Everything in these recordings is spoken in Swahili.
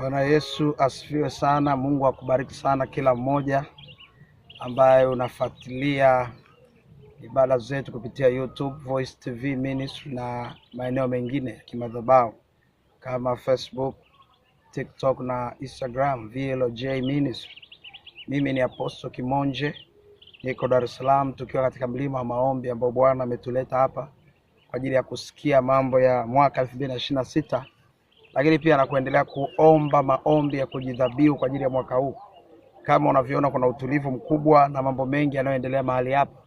Bwana Yesu asifiwe sana. Mungu akubariki sana kila mmoja ambaye unafuatilia ibada zetu kupitia YouTube, Voice TV Ministry na maeneo mengine ya kimadhabahu kama Facebook, TikTok na Instagram, VLOJ Ministry. Mimi ni Apostle Kimonje, niko Dar es Salaam, tukiwa katika mlima wa maombi ambao Bwana ametuleta hapa kwa ajili ya kusikia mambo ya mwaka 2026, lakini pia na kuendelea kuomba maombi ya kujidhabihu kwa ajili ya mwaka huu. Kama unavyoona kuna utulivu mkubwa na mambo mengi yanayoendelea mahali hapa.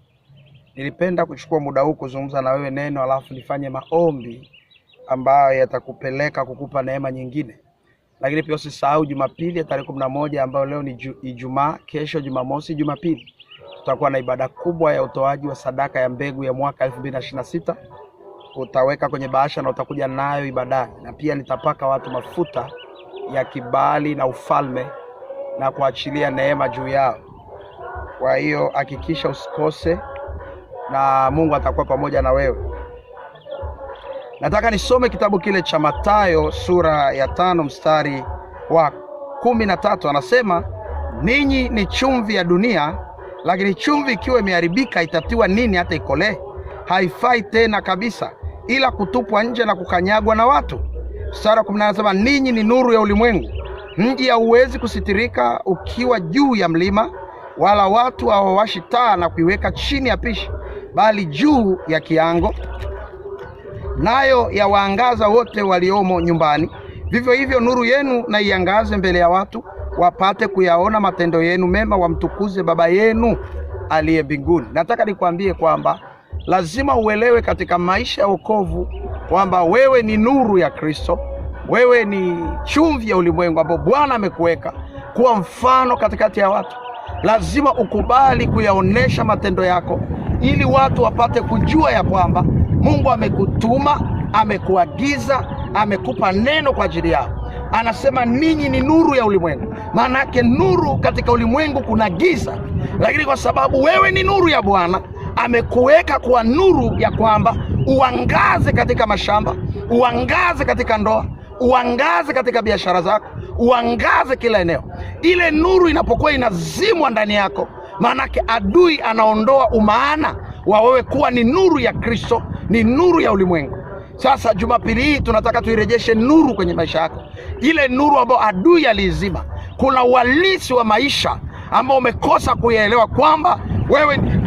Nilipenda kuchukua muda huu kuzungumza na wewe neno, alafu nifanye maombi ambayo yatakupeleka kukupa neema nyingine. Lakini pia usisahau Jumapili ya tarehe 11 ambayo leo ni Ijumaa, kesho Jumamosi, Jumapili tutakuwa na ibada kubwa ya utoaji wa sadaka ya mbegu ya mwaka 2026. Utaweka kwenye bahasha na utakuja nayo ibadani, na pia nitapaka watu mafuta ya kibali na ufalme na kuachilia neema juu yao. Kwa hiyo hakikisha usikose na Mungu atakuwa pamoja na wewe. Nataka nisome kitabu kile cha Mathayo sura ya 5 mstari wa 13. Anasema, ninyi ni chumvi ya dunia, lakini chumvi ikiwa imeharibika itatiwa nini hata ikolee? Haifai tena kabisa, ila kutupwa nje na kukanyagwa na watu. Mstari wa 10 anasema, ninyi ni nuru ya ulimwengu. Mji hauwezi kusitirika ukiwa juu ya mlima, wala watu hawawashi taa na kuiweka chini ya pishi, bali juu ya kiango, nayo yawaangaza wote waliomo nyumbani. Vivyo hivyo nuru yenu na iangaze mbele ya watu, wapate kuyaona matendo yenu mema, wamtukuze Baba yenu aliye mbinguni. Nataka nikwambie kwamba lazima uelewe katika maisha ya wokovu kwamba wewe ni nuru ya Kristo. Wewe ni chumvi ya ulimwengu ambao Bwana amekuweka kuwa mfano katikati ya watu. Lazima ukubali kuyaonesha matendo yako ili watu wapate kujua ya kwamba Mungu amekutuma, amekuagiza, amekupa neno kwa ajili yao. Anasema ninyi ni nuru ya ulimwengu. Maana yake nuru katika ulimwengu kuna giza, lakini kwa sababu wewe ni nuru ya Bwana, amekuweka kuwa nuru ya kwamba uangaze katika mashamba, uangaze katika ndoa, uangaze katika biashara zako, uangaze kila eneo. Ile nuru inapokuwa inazimwa ndani yako, maanake adui anaondoa umaana wa wewe kuwa ni nuru ya Kristo, ni nuru ya ulimwengu. Sasa Jumapili hii tunataka tuirejeshe nuru kwenye maisha yako, ile nuru ambayo adui alizima. Kuna uhalisi wa maisha ambao umekosa kuyaelewa kwamba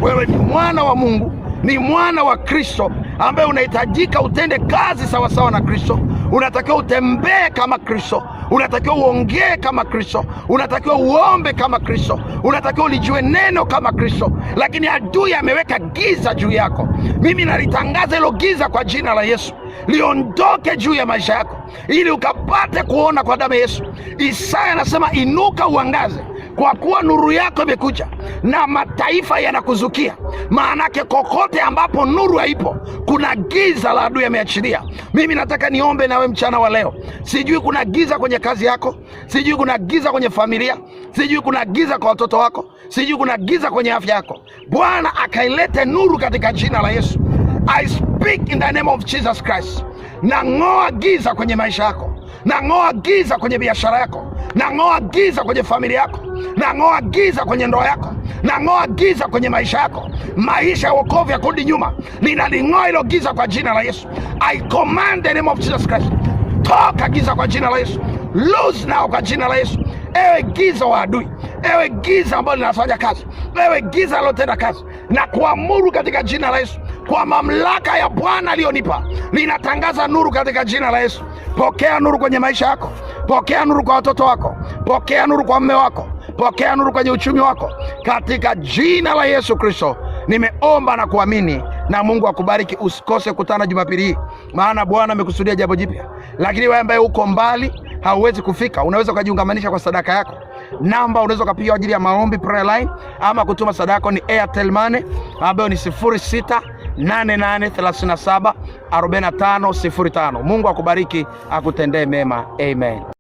wewe ni mwana wa Mungu, ni mwana wa Kristo ambaye unahitajika utende kazi sawa sawa na Kristo. Unatakiwa utembee kama Kristo, unatakiwa uongee kama Kristo, unatakiwa uombe kama Kristo, unatakiwa ulijue neno kama Kristo. Lakini adui ameweka giza juu yako. Mimi nalitangaza hilo giza kwa jina la Yesu liondoke juu ya maisha yako ili ukapate kuona kwa damu ya Yesu. Isaya anasema, inuka uangaze, kwa kuwa nuru yako imekuja na mataifa yanakuzukia. Maanake kokote ambapo nuru haipo, kuna giza la adui ameachilia. Mimi nataka niombe nawe mchana wa leo. Sijui kuna giza kwenye kazi yako, sijui kuna giza kwenye familia, sijui kuna giza kwa watoto wako, sijui kuna giza kwenye afya yako. Bwana akailete nuru katika jina la Yesu. I speak in the name of Jesus Christ. Nang'oa giza kwenye maisha yako, nang'oa giza kwenye biashara yako, nang'oa giza kwenye familia yako, nang'oa giza kwenye ndoa yako, nang'oa giza kwenye maisha yako. Maisha ya wokovu ya kurudi nyuma, ninaling'oa hilo giza kwa jina la Yesu. I command the name of Jesus Christ, toka giza kwa jina la Yesu. Lose now kwa jina la Yesu. Ewe giza wa adui, ewe giza ambalo linafanya kazi, ewe giza lilotenda kazi, na kuamuru katika jina la Yesu, kwa mamlaka ya Bwana aliyonipa, ninatangaza nuru katika jina la Yesu. Pokea nuru kwenye maisha yako, pokea nuru kwa watoto wako, pokea nuru kwa mume wako, pokea nuru kwenye uchumi wako katika jina la Yesu Kristo. Nimeomba na kuamini, na Mungu akubariki. Usikose kutana Jumapili hii, maana Bwana amekusudia jambo jipya. Lakini wewe ambaye uko mbali, hauwezi kufika, unaweza kujiungamanisha kwa sadaka yako. Namba unaweza kupiga kwa ajili ya maombi, prayer line, ama kutuma sadaka ni Airtel Money ambayo ni 0688374505. Mungu akubariki, akutendee mema. Amen.